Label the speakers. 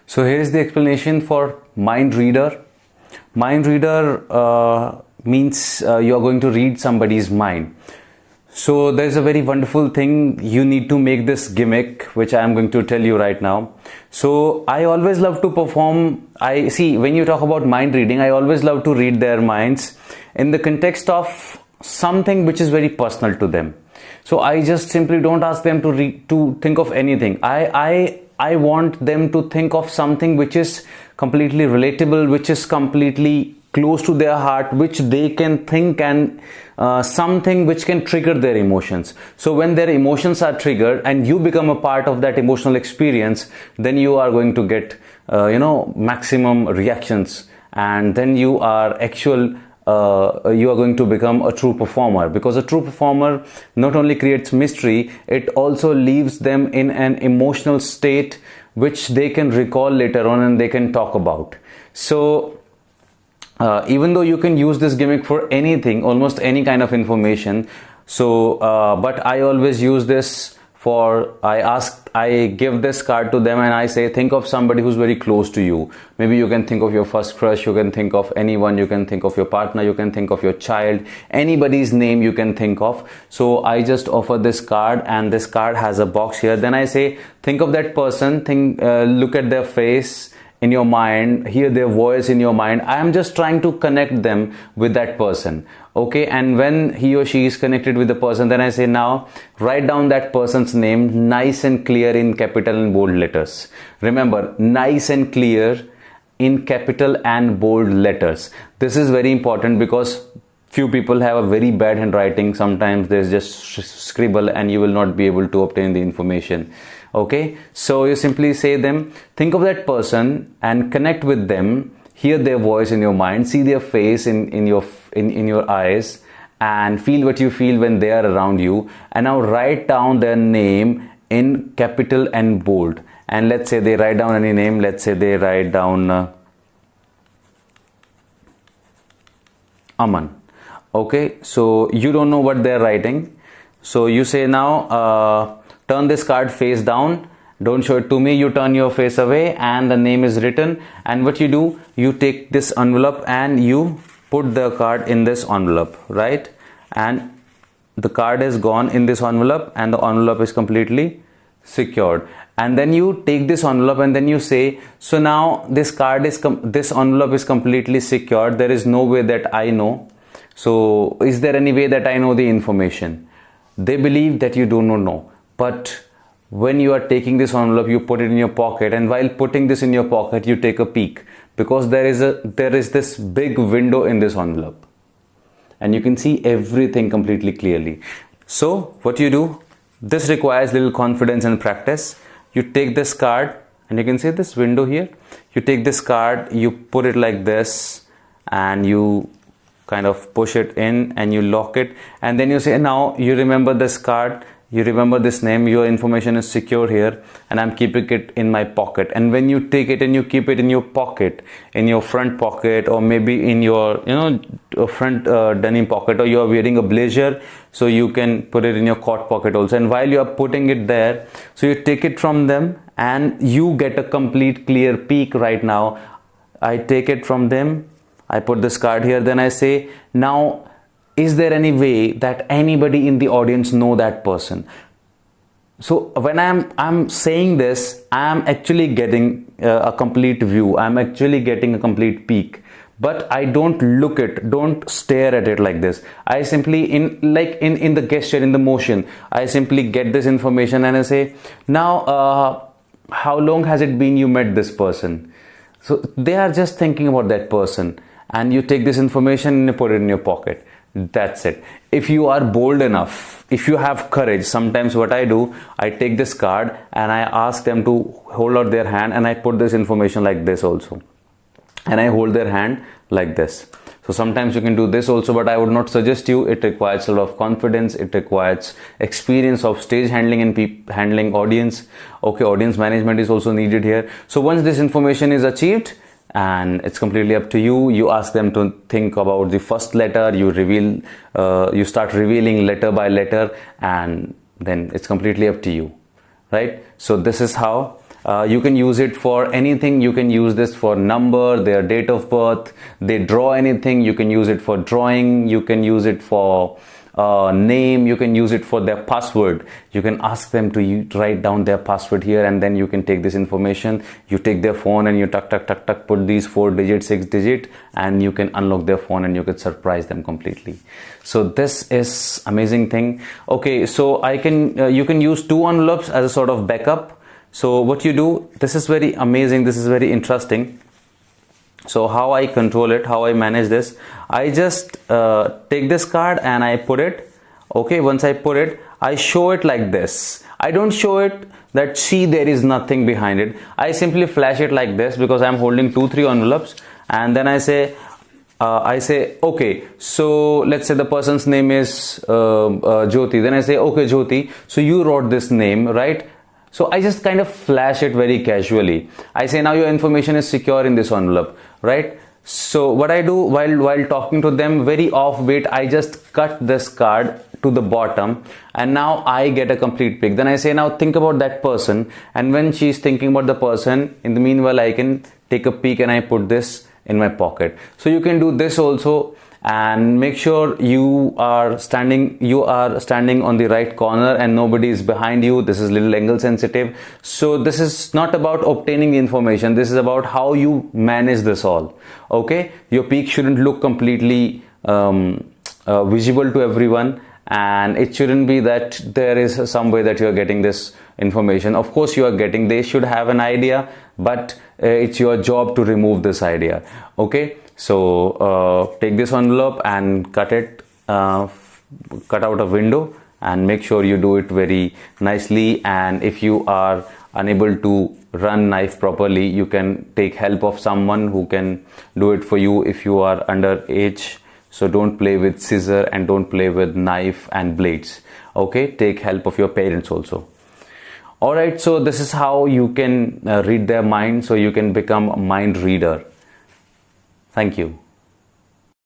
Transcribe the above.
Speaker 1: So here is the explanation for mind reader. Mind reader means you are going to read somebody's mind. So there's a very wonderful thing. You need to make this gimmick, which I am going to tell you right now. So I always love to perform. I see when you talk about mind reading, I always love to read their minds in the context of something which is very personal to them. So I just simply don't ask them to think of anything. I want them to think of something which is completely relatable, which is completely close to their heart, which they can think, and something which can trigger their emotions. So when their emotions are triggered and you become a part of that emotional experience, then you are going to get maximum reactions, and then you are going to become a true performer, because a true performer not only creates mystery, it also leaves them in an emotional state which they can recall later on and they can talk about. So even though you can use this gimmick for anything, almost any kind of information, but I always use this for, I give this card to them and I say, think of somebody who's very close to you. Maybe you can think of your first crush, you can think of anyone, you can think of your partner, you can think of your child, anybody's name you can think of. So I just offer this card, and this card has a box here. Then I say, think of that person, look at their face in your mind, hear their voice in your mind. I am just trying to connect them with that person. Okay, and when he or she is connected with the person, then I say, now write down that person's name nice and clear in capital and bold letters. Remember, nice and clear in capital and bold letters. This is very important because few people have a very bad handwriting. Sometimes there's just scribble and you will not be able to obtain the information. Okay, so you simply say them, think of that person and connect with them, hear their voice in your mind, see their face in your eyes, and feel what you feel when they are around you. And now write down their name in capital and bold. And let's say they write down any name. Let's say they write down Aman. Okay, so you don't know what they're writing. So you say, now turn this card face down, don't show it to me, you turn your face away, and the name is written. And what you do, you take this envelope and you put the card in this envelope, right? And the card is gone in this envelope and the envelope is completely secured. And then you take this envelope and then you say, so now this envelope is completely secured, there is no way that I know. So is there any way that I know the information? They believe that you do not know. But when you are taking this envelope, you put it in your pocket, and while putting this in your pocket, you take a peek, because there is this big window in this envelope and you can see everything completely clearly. So what you do, this requires little confidence and practice. You take this card and you can see this window here. You take this card, you put it like this and you kind of push it in and you lock it, and then you say, now you remember this card, you remember this name, your information is secure here, and I'm keeping it in my pocket. And when you take it and you keep it in your pocket, in your front pocket, or maybe in your front denim pocket, or you are wearing a blazer, so you can put it in your coat pocket also. And while you are putting it there, so you take it from them and you get a complete clear peek. Right now I take it from them, I put this card here, then I say, now is there any way that anybody in the audience know that person? So when I'm saying this, I'm actually getting a complete view. I'm actually getting a complete peek. But I don't don't stare at it like this. I simply, in the gesture, in the motion, I simply get this information and I say, now how long has it been you met this person? So they are just thinking about that person, and you take this information and you put it in your pocket. That's it. If you are bold enough, if you have courage, sometimes what I do, I take this card and I ask them to hold out their hand, and I put this information like this also, and I hold their hand like this. So sometimes you can do this also, but I would not suggest you. It requires a lot of confidence, it requires experience of stage handling and handling audience. Okay, audience management is also needed here. So once this information is achieved, and it's completely up to you, you ask them to think about the first letter, you start revealing letter by letter, and then it's completely up to you, right? So this is how You can use it for anything. You can use this for number, their date of birth. They draw anything, you can use it for drawing. You can use it for name. You can use it for their password. You can ask them to write down their password here, and then you can take this information. You take their phone and you tuck, put these 4 digit, 6 digit, and you can unlock their phone and you can surprise them completely. So this is amazing thing. Okay, so you can use 2 envelopes as a sort of backup. So what you do, this is very amazing, this is very interesting. So how I control it, how I manage this, I just take this card and I put it. Okay, once I put it, I show it like this. I don't show it that see there is nothing behind it. I simply flash it like this because I'm holding 2-3 envelopes, and then I say okay, so let's say the person's name is Jyoti. Then I say, okay Jyoti, so you wrote this name, right? So I just kind of flash it very casually. I say now your information is secure in this envelope, right? So what I do while talking to them, very offbeat, I just cut this card to the bottom, and now I get a complete pic. Then I say, now think about that person, and when she's thinking about the person, in the meanwhile I can take a peek and I put this in my pocket. So you can do this also, and make sure you are standing on the right corner and nobody is behind you. This is little angle sensitive. So this is not about obtaining the information, this is about how you manage this all. Okay, your peak shouldn't look completely visible to everyone, and it shouldn't be that there is some way that you are getting this information. Of course you are getting, they should have an idea, but it's your job to remove this idea. Okay, so take this envelope and cut out a window, and make sure you do it very nicely. And if you are unable to run knife properly, you can take help of someone who can do it for you if you are underage. So don't play with scissor and don't play with knife and blades. Okay, take help of your parents also. Alright, so this is how you can read their mind, so you can become a mind reader. Thank you.